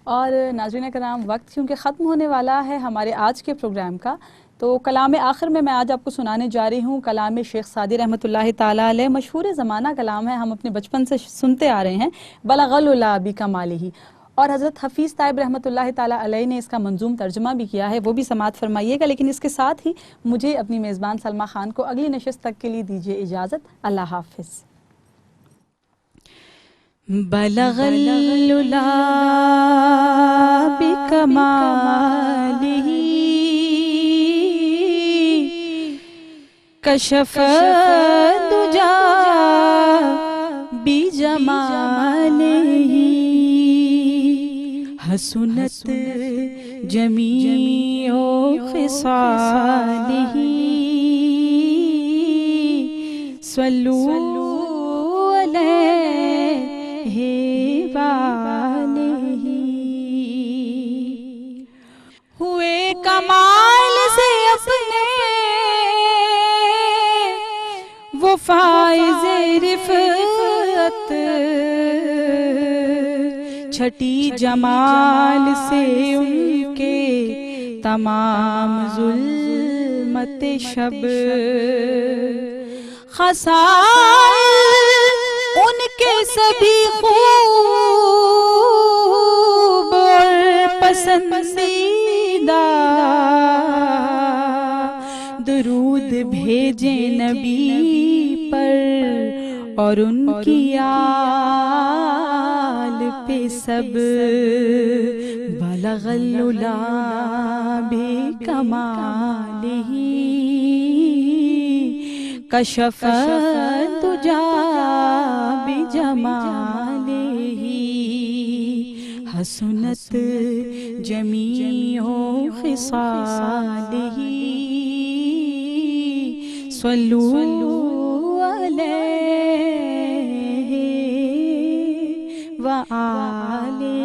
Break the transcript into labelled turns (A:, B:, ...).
A: और नाज़रीन कराम, वक्त क्योंकि ख़त्म होने वाला है हमारे आज के प्रोग्राम का, तो कलाम आखिर में मैं आज आपको सुनाने जा रही हूँ कलाम शेख सादी रहमतुल्लाहि ताला अलैह। मशहूर ज़माना कलाम है, हम अपने बचपन से सुनते आ रहे हैं, बलगल बी कमालिही। और हज़रत हफ़ीज़ ताइब रहमतुल्लाहि ताला अलैह ने इसका मंजूम तर्जुमा भी किया है, वो भी समात फरमाइएगा। लेकिन इसके साथ ही मुझे अपनी मेज़बान सलमा खान को अगली नशिस्त तक के लिए दीजिए इजाज़त। अल्लाह हाफ़िज़। बलगल्लुला बिकमालिही कशफ दुजा बिजमालिही हसनत जमीओ खिसालिही सल्लू अलैहि वालिही। हुए कमाल से अपने वो फाइज़े रिफ़अत, छठी जमाल से उनके तमाम ज़ुल्मत शब, ख़साइल उनके सभी खूब और पसंदीदा, दुरूद भेजे नबी पर और उनकी आल पे सब। बलगल्लुला बिकमालिही कशफ दुजा बिजमालिही हसनत जमीओ खिसालिही सल्लू अलैहि व आलिही।